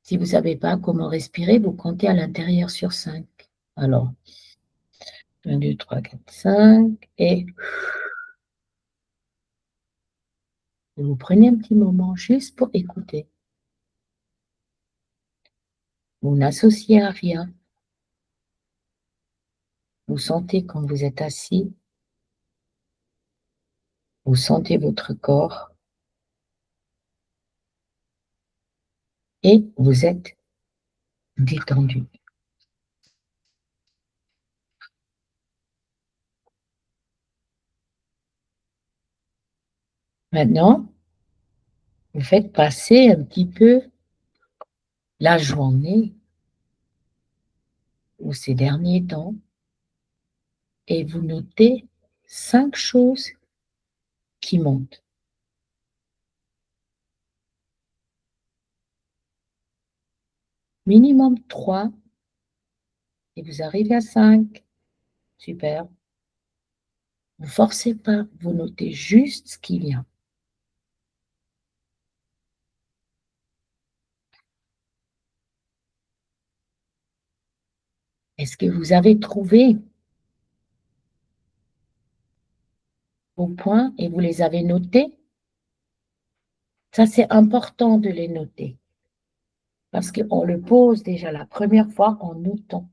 Si vous ne savez pas comment respirer, vous comptez à l'intérieur sur 5. Alors, 1, 2, 3, 4, 5 et vous prenez un petit moment juste pour écouter. Vous n'associez à rien. Vous sentez quand vous êtes assis, vous sentez votre corps et vous êtes détendu. Maintenant, vous faites passer un petit peu la journée ou ces derniers temps et vous notez 5 choses qui montent. Minimum 3 et vous arrivez à 5. Super. Ne forcez pas, vous notez juste ce qu'il y a. Est-ce que vous avez trouvé vos points et vous les avez notés? Ça, c'est important de les noter parce qu'on le pose déjà la première fois en notant.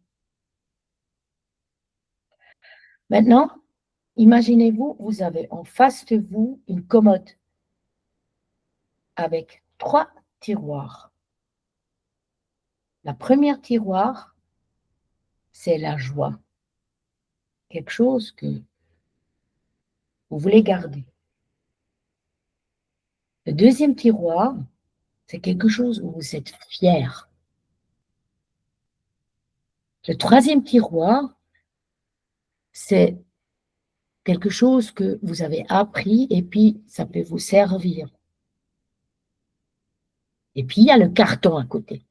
Maintenant, imaginez-vous, vous avez en face de vous une commode avec 3 tiroirs. La première tiroir, c'est la joie, quelque chose que vous voulez garder. Le deuxième tiroir, c'est quelque chose où vous êtes fier. Le troisième tiroir, c'est quelque chose que vous avez appris et puis ça peut vous servir. Et puis, il y a le carton à côté.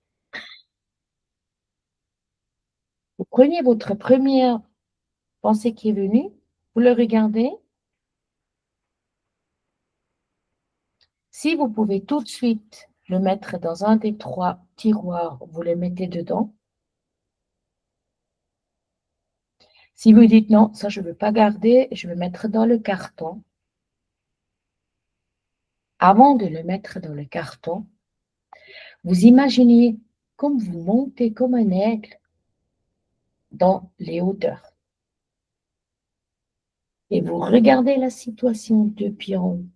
Vous prenez votre première pensée qui est venue, vous le regardez. Si vous pouvez tout de suite le mettre dans un des 3 tiroirs, vous le mettez dedans. Si vous dites non, ça je ne veux pas garder, je vais mettre dans le carton. Avant de le mettre dans le carton, vous imaginez comme vous montez comme un aigle dans les hauteurs. Et vous regardez la situation depuis en haut.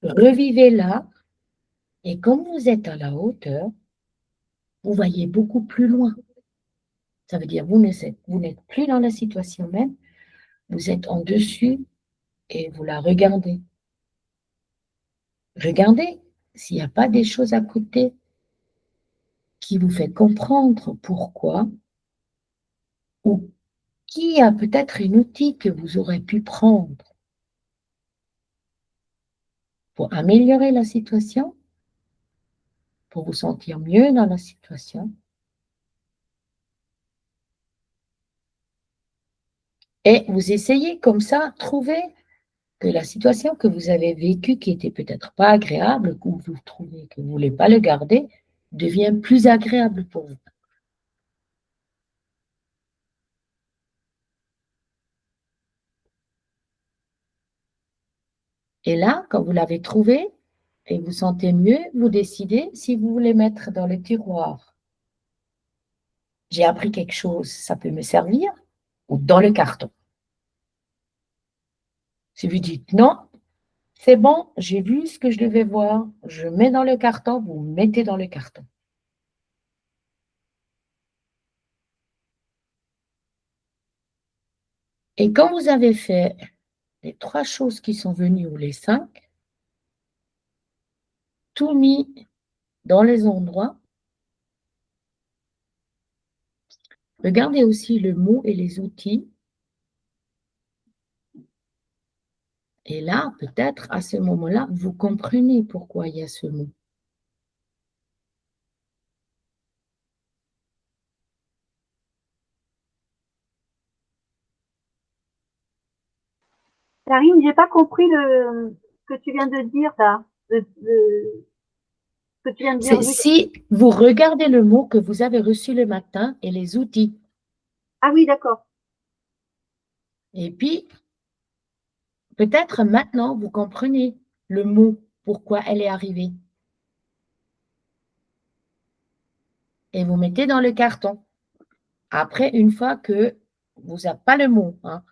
Revivez-la et comme vous êtes à la hauteur, vous voyez beaucoup plus loin. Ça veut dire vous n'êtes plus dans la situation même, vous êtes en dessus et vous la regardez. Regardez s'il n'y a pas des choses à côté qui vous fait comprendre pourquoi ou qui a peut-être un outil que vous aurez pu prendre pour améliorer la situation, pour vous sentir mieux dans la situation. Et vous essayez comme ça, trouver que la situation que vous avez vécue, qui était peut-être pas agréable, ou vous trouvez que vous ne voulez pas le garder, devient plus agréable pour vous. Et là, quand vous l'avez trouvé et vous sentez mieux, vous décidez si vous voulez mettre dans le tiroir. J'ai appris quelque chose, ça peut me servir, ou dans le carton. Si vous dites non, c'est bon, j'ai vu ce que je devais voir, je mets dans le carton, vous mettez dans le carton. Et quand vous avez fait les 3 choses qui sont venues ou les 5, tout mis dans les endroits, regardez aussi le mot et les outils. Et là, peut-être à ce moment-là, vous comprenez pourquoi il y a ce mot.
Karine, j'ai pas compris ce que tu viens de dire là. Ce que tu viens de dire.
Si vous regardez le mot que vous avez reçu le matin et les outils.
Ah oui, d'accord.
Et puis, peut-être maintenant, vous comprenez le mot, pourquoi elle est arrivée. Et vous mettez dans le carton. Après, une fois que vous n'avez pas le mot, hein,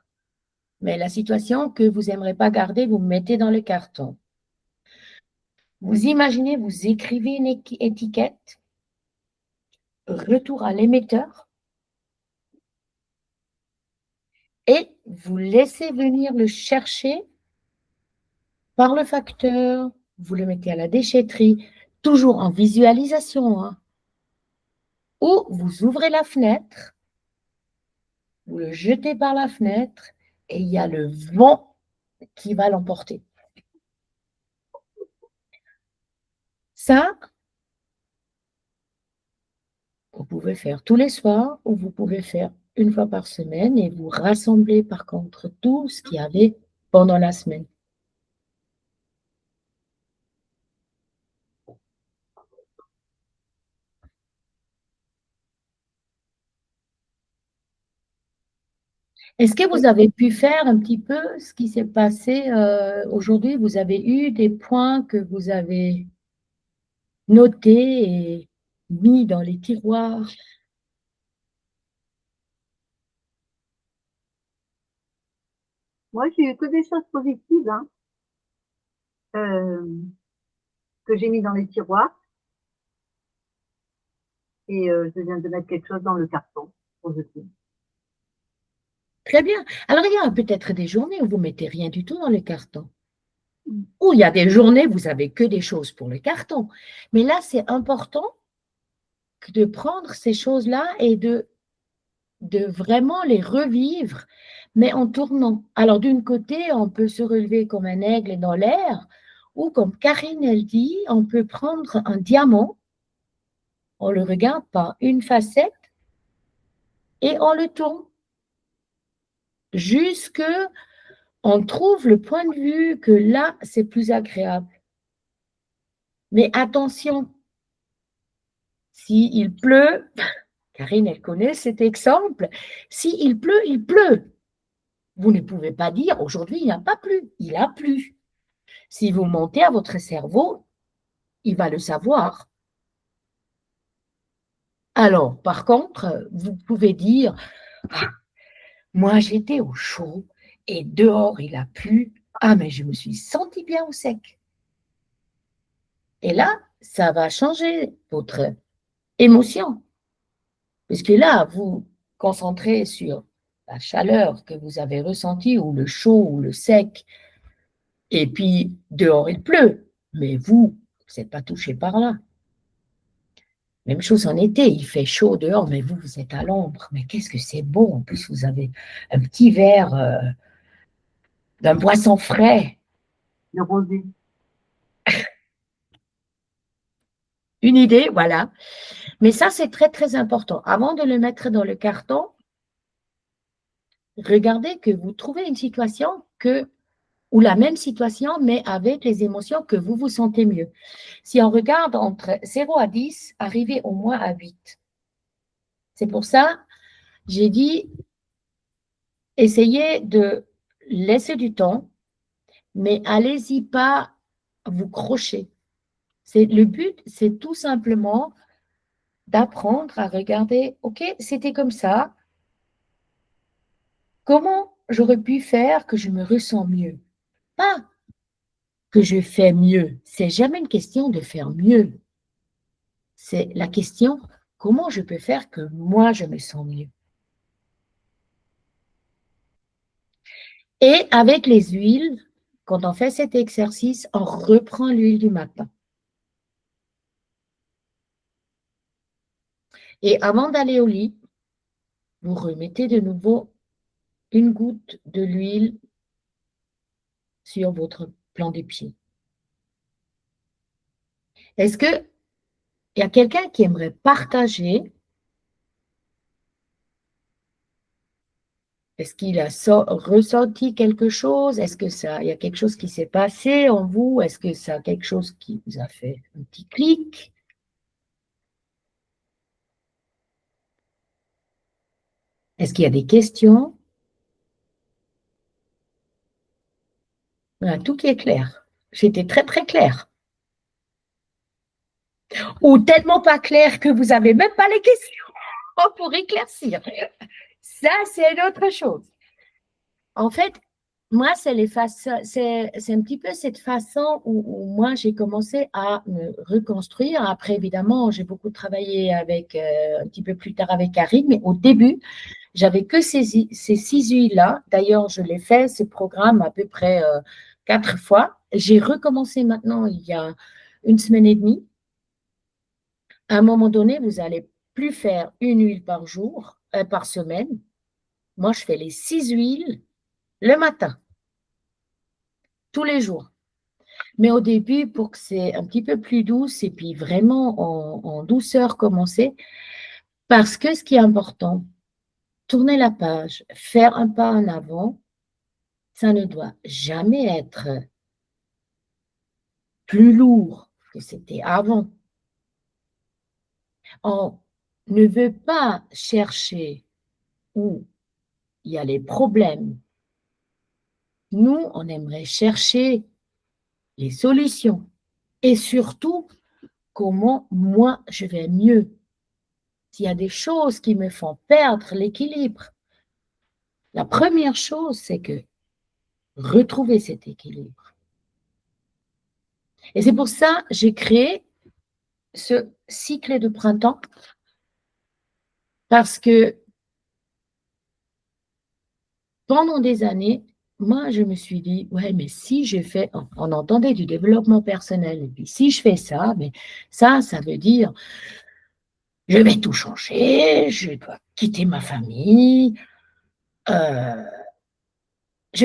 mais la situation que vous n'aimerez pas garder, vous mettez dans le carton. Vous imaginez, vous écrivez une étiquette, retour à l'émetteur, et vous laissez venir le chercher par le facteur, vous le mettez à la déchetterie, toujours en visualisation, hein. Ou vous ouvrez la fenêtre, vous le jetez par la fenêtre et il y a le vent qui va l'emporter. Ça, vous pouvez faire tous les soirs ou vous pouvez faire une fois par semaine et vous rassemblez par contre tout ce qu'il y avait pendant la semaine. Est-ce que vous avez pu faire un petit peu ce qui s'est passé aujourd'hui? Vous avez eu des points que vous avez notés et mis dans les tiroirs?
Moi, j'ai eu que des choses positives, hein, que j'ai mis dans les tiroirs. Et je viens de mettre quelque chose dans le carton pour jeter.
Très bien. Alors, il y a peut-être des journées où vous ne mettez rien du tout dans le carton. Ou il y a des journées où vous n'avez que des choses pour le carton. Mais là, c'est important de prendre ces choses-là et de vraiment les revivre, mais en tournant. Alors, d'une côté, on peut se relever comme un aigle dans l'air, ou comme Karine, elle dit, on peut prendre un diamant, on le regarde par une facette et on le tourne jusque on trouve le point de vue que là, c'est plus agréable. Mais attention, s'il pleut, Karine, elle connaît cet exemple, s'il pleut, il pleut. Vous ne pouvez pas dire aujourd'hui, il n'y a pas plu, il a plu. Si vous montez à votre cerveau, il va le savoir. Alors, par contre, vous pouvez dire, ah, moi j'étais au chaud et dehors il a plu, ah mais je me suis sentie bien au sec. Et là, ça va changer votre émotion. Puisque là, vous concentrez sur la chaleur que vous avez ressentie, ou le chaud, ou le sec, et puis dehors il pleut, mais vous n'êtes pas touché par là. Même chose en été, il fait chaud dehors, mais vous êtes à l'ombre. Mais qu'est-ce que c'est beau, en plus vous avez un petit verre d'un boisson frais.
Le rosé.
Une idée, voilà. Mais ça, c'est très, très important. Avant de le mettre dans le carton, regardez que vous trouvez une situation ou la même situation, mais avec les émotions que vous vous sentez mieux. Si on regarde entre 0 à 10, arrivez au moins à 8. C'est pour ça, j'ai dit, essayez de laisser du temps, mais allez-y pas vous crocher. Le but, c'est tout simplement d'apprendre à regarder, ok, c'était comme ça, comment j'aurais pu faire que je me ressens mieux? Pas que je fais mieux, c'est jamais une question de faire mieux. C'est la question, comment je peux faire que moi, je me sens mieux? Et avec les huiles, quand on fait cet exercice, on reprend l'huile du matin. Et avant d'aller au lit, vous remettez de nouveau une goutte de l'huile sur votre plan des pieds. Est-ce qu'il y a quelqu'un qui aimerait partager? Est-ce qu'il a ressenti quelque chose? Est-ce qu'il y a quelque chose qui s'est passé en vous? Est-ce que ça a quelque chose qui vous a fait un petit clic? Est-ce qu'il y a des questions? Voilà, tout qui est clair. C'était très, très clair. Ou tellement pas clair que vous n'avez même pas les questions pour éclaircir. Ça, c'est une autre chose. En fait, moi, c'est un petit peu cette façon où moi, j'ai commencé à me reconstruire. Après, évidemment, j'ai beaucoup travaillé un petit peu plus tard avec Karine, mais au début, J'avais que ces 6 huiles-là. D'ailleurs, je l'ai fait, ce programme, à peu près 4 fois. J'ai recommencé maintenant il y a une semaine et demie. À un moment donné, vous n'allez plus faire une huile par jour, par semaine. Moi, je fais les 6 huiles le matin, tous les jours. Mais au début, pour que c'est un petit peu plus douce et puis vraiment en douceur commencer, parce que ce qui est important, tourner la page, faire un pas en avant, ça ne doit jamais être plus lourd que c'était avant. On ne veut pas chercher où il y a les problèmes. Nous, on aimerait chercher les solutions et surtout comment moi je vais mieux. S'il y a des choses qui me font perdre l'équilibre, la première chose, c'est que retrouver cet équilibre. Et c'est pour ça que j'ai créé ce cycle de printemps, parce que pendant des années, moi, je me suis dit, ouais, mais si je fais, on entendait du développement personnel, et puis si je fais ça, mais ça veut dire, je vais tout changer, je dois quitter ma famille, je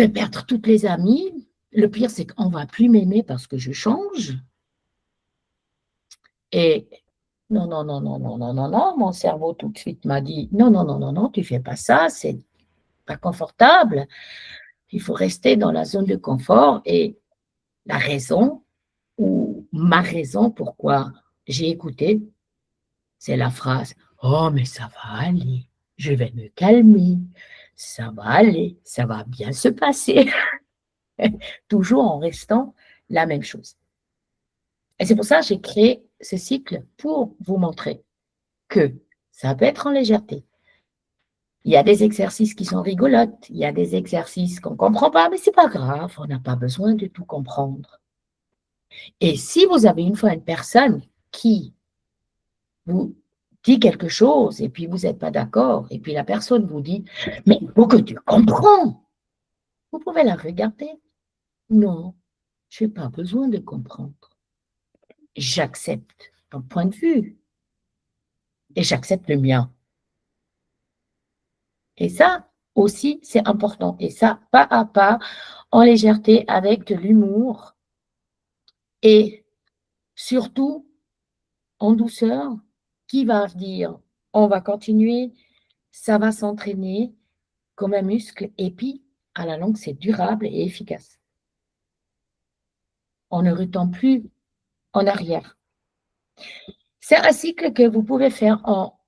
vais perdre toutes les amies. Le pire, c'est qu'on ne va plus m'aimer parce que je change. Et non, non, non, non, non, non, non, non, mon cerveau tout de suite m'a dit, non, non, non, non, non, tu ne fais pas ça, c'est pas confortable. Il faut rester dans la zone de confort. Et la raison, ou ma raison pourquoi j'ai écouté, c'est la phrase, oh, mais ça va aller, je vais me calmer, ça va aller, ça va bien se passer. Toujours en restant la même chose. Et c'est pour ça que j'ai créé ce cycle pour vous montrer que ça peut être en légèreté. Il y a des exercices qui sont rigolotes, il y a des exercices qu'on ne comprend pas, mais ce n'est pas grave, on n'a pas besoin de tout comprendre. Et si vous avez une fois une personne qui vous dit quelque chose et puis vous n'êtes pas d'accord, et puis la personne vous dit, mais il faut que tu comprends, vous pouvez la regarder. Non, je n'ai pas besoin de comprendre. J'accepte ton point de vue et j'accepte le mien. Et ça aussi, c'est important. Et ça, pas à pas, en légèreté, avec de l'humour et surtout en douceur, qui va dire, on va continuer, ça va s'entraîner comme un muscle et puis, à la longue, c'est durable et efficace. On ne retombe plus en arrière. C'est un cycle que vous pouvez faire en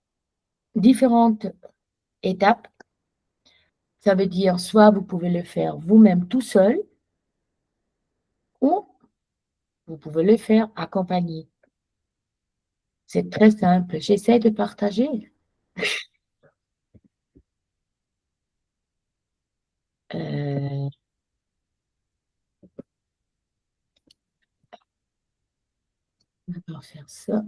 différentes étapes. Ça veut dire soit vous pouvez le faire vous-même tout seul ou vous pouvez le faire accompagné. C'est très simple. J'essaie de partager. On va faire ça.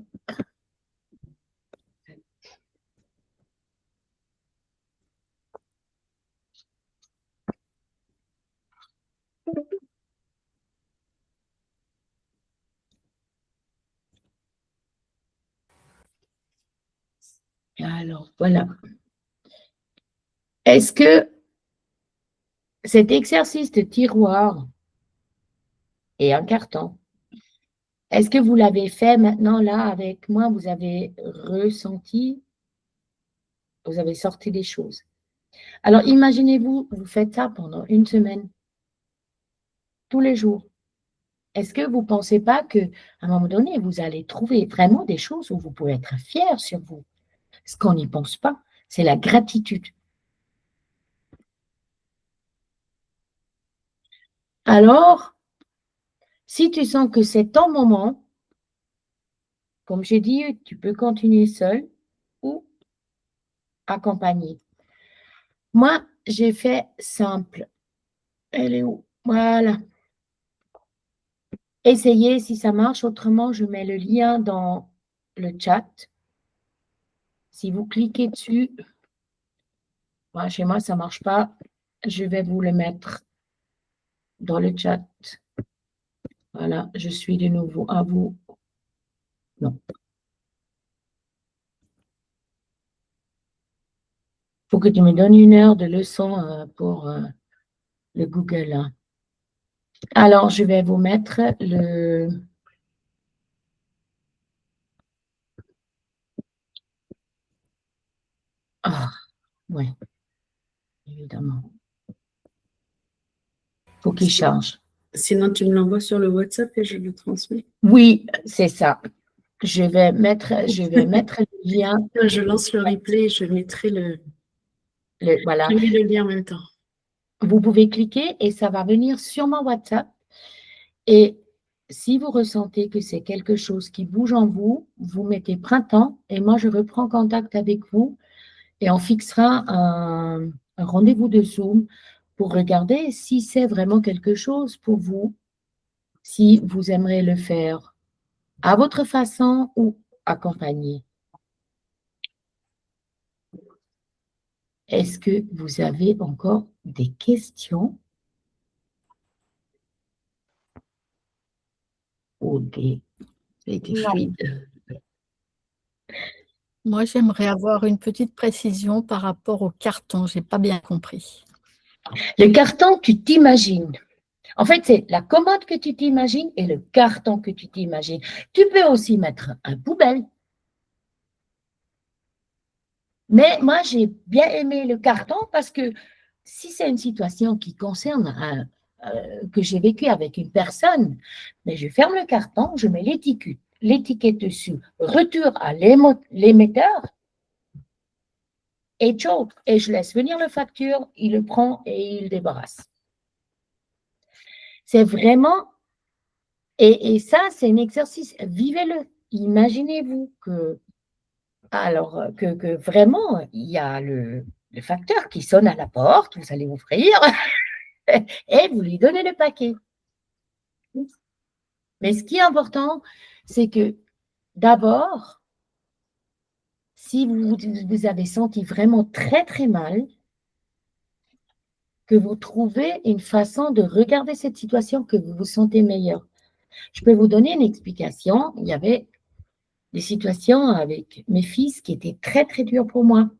Alors, voilà. Est-ce que cet exercice de tiroir et un carton, est-ce que vous l'avez fait maintenant là avec moi? Vous avez ressenti, vous avez sorti des choses. Alors, imaginez-vous, vous faites ça pendant une semaine, tous les jours. Est-ce que vous ne pensez pas qu'à un moment donné, vous allez trouver vraiment des choses où vous pouvez être fier sur vous? Ce qu'on n'y pense pas, c'est la gratitude. Alors, si tu sens que c'est ton moment, comme j'ai dit, tu peux continuer seul ou accompagné. Moi, j'ai fait simple. Elle est où? Voilà. Essayez si ça marche. Autrement, je mets le lien dans le chat. Si vous cliquez dessus, Chez moi, ça ne marche pas. Je vais vous le mettre dans le chat. Voilà, je suis de nouveau à vous. Non. Il faut que tu me donnes 1 heure de leçon pour le Google. Hein. Alors, je vais vous mettre le... Ah, oui, évidemment. Il faut qu'il charge.
Sinon, tu me l'envoies sur le WhatsApp et je le transmets.
Oui, c'est ça. Je vais mettre le lien.
Je lance le replay et je mettrai
Voilà.
je mets le lien en même temps.
Vous pouvez cliquer et ça va venir sur mon WhatsApp. Et si vous ressentez que c'est quelque chose qui bouge en vous, vous mettez printemps et moi, je reprends contact avec vous et on fixera un rendez-vous de Zoom pour regarder si c'est vraiment quelque chose pour vous, si vous aimeriez le faire à votre façon ou accompagné. Est-ce que vous avez encore des questions ou des...
Ça a été
Non.
fluide.
Moi, j'aimerais avoir une petite précision par rapport au carton. Je n'ai pas bien compris.
Le carton, tu t'imagines. En fait, c'est la commode que tu t'imagines et le carton que tu t'imagines. Tu peux aussi mettre un poubelle. Mais moi, j'ai bien aimé le carton parce que si c'est une situation qui concerne que j'ai vécu avec une personne, mais je ferme le carton, je mets l'étiquette dessus, retour à l'émetteur et ciao. Et je laisse venir le facture, il le prend et il le débarrasse. C'est vraiment, et ça, c'est un exercice, vivez-le. Imaginez-vous que vraiment, il y a le facteur qui sonne à la porte, vous allez ouvrir et vous lui donnez le paquet. Mais ce qui est important, c'est que d'abord, si vous avez senti vraiment très, très mal, que vous trouvez une façon de regarder cette situation, que vous vous sentez meilleur. Je peux vous donner une explication. Il y avait des situations avec mes fils qui étaient très, très dures pour moi.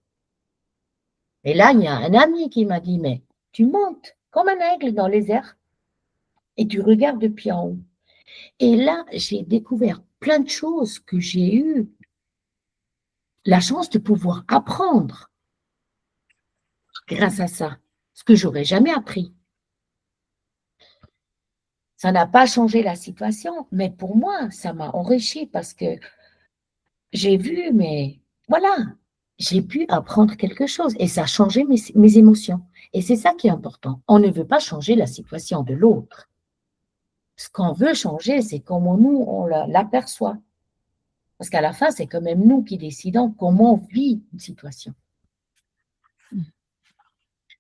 Et là, il y a un ami qui m'a dit, mais tu montes comme un aigle dans les airs et tu regardes depuis en haut. Et là, j'ai découvert plein de choses que j'ai eu la chance de pouvoir apprendre grâce à ça, ce que j'aurais jamais appris. Ça n'a pas changé la situation, mais pour moi, ça m'a enrichi parce que j'ai vu, mais voilà, j'ai pu apprendre quelque chose et ça a changé mes émotions. Et c'est ça qui est important. On ne veut pas changer la situation de l'autre. Ce qu'on veut changer, c'est comment nous, on l'aperçoit. Parce qu'à la fin, c'est quand même nous qui décidons comment on vit une situation.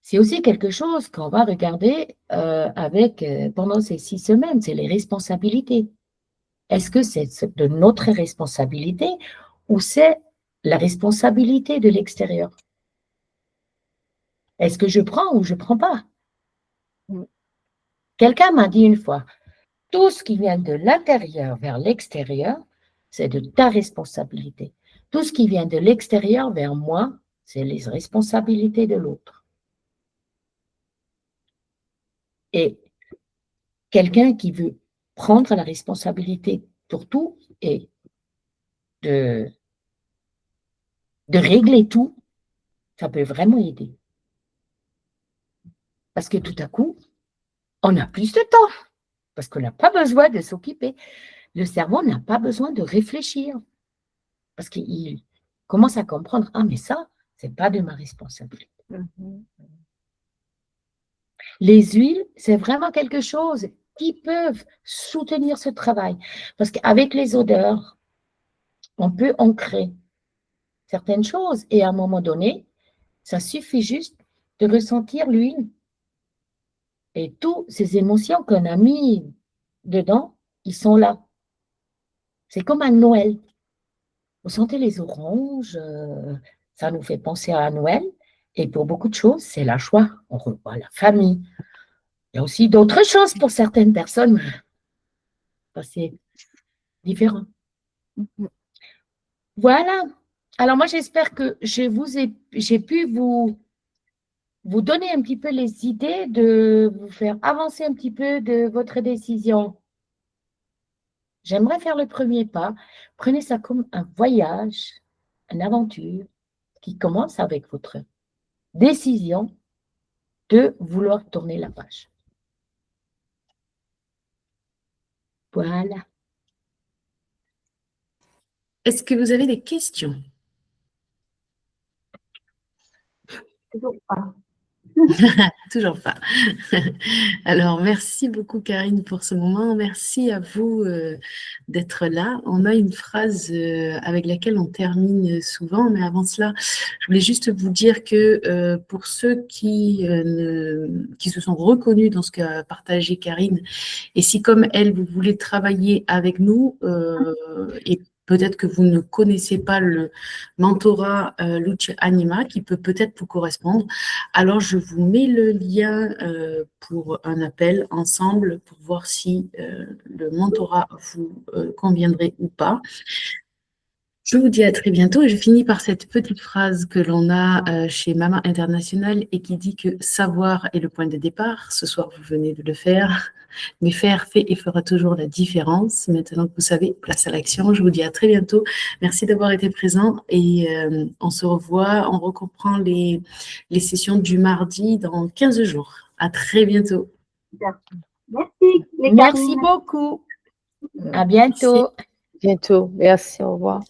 C'est aussi quelque chose qu'on va regarder pendant ces 6 semaines, c'est les responsabilités. Est-ce que c'est de notre responsabilité ou c'est la responsabilité de l'extérieur? Est-ce que je prends ou je ne prends pas? Quelqu'un m'a dit une fois, tout ce qui vient de l'intérieur vers l'extérieur, c'est de ta responsabilité. Tout ce qui vient de l'extérieur vers moi, c'est les responsabilités de l'autre. Et quelqu'un qui veut prendre la responsabilité pour tout et de régler tout, ça peut vraiment aider. Parce que tout à coup, on a plus de temps, parce qu'on n'a pas besoin de s'occuper. Le cerveau n'a pas besoin de réfléchir, parce qu'il commence à comprendre, ah mais ça, ce n'est pas de ma responsabilité. Les huiles, c'est vraiment quelque chose qui peuvent soutenir ce travail, parce qu'avec les odeurs, on peut ancrer certaines choses et à un moment donné, ça suffit juste de ressentir l'huile et toutes ces émotions qu'on a mis dedans, ils sont là. C'est comme un Noël. Vous sentez les oranges, ça nous fait penser à Noël. Et pour beaucoup de choses, c'est la joie. On revoit la famille. Il y a aussi d'autres choses pour certaines personnes. Ça, c'est différent. Voilà. Alors moi, j'espère que j'ai pu vous donner un petit peu les idées, de vous faire avancer un petit peu de votre décision. J'aimerais faire le premier pas. Prenez ça comme un voyage, une aventure qui commence avec votre décision de vouloir tourner la page. Voilà.
Est-ce que vous avez des questions?
Toujours pas.
Toujours pas. Alors, merci beaucoup, Karine, pour ce moment. Merci à vous d'être là. On a une phrase avec laquelle on termine souvent, mais avant cela, je voulais juste vous dire que pour ceux qui se sont reconnus dans ce qu'a partagé Karine, et si comme elle, vous voulez travailler avec nous, et peut-être que vous ne connaissez pas le mentorat Luce Anima, qui peut peut-être vous correspondre, alors je vous mets le lien pour un appel ensemble pour voir si le mentorat vous conviendrait ou pas. Je vous dis à très bientôt et je finis par cette petite phrase que l'on a chez Maman International et qui dit que savoir est le point de départ. Ce soir, vous venez de le faire, mais faire fait et fera toujours la différence. Maintenant que vous savez, place à l'action. Je vous dis à très bientôt. Merci d'avoir été présent et on se revoit. On reprend les sessions du mardi dans 15 jours. À très bientôt.
Merci. Les
Merci
Karine.
beaucoup. À bientôt.
Bientôt. Merci, au revoir.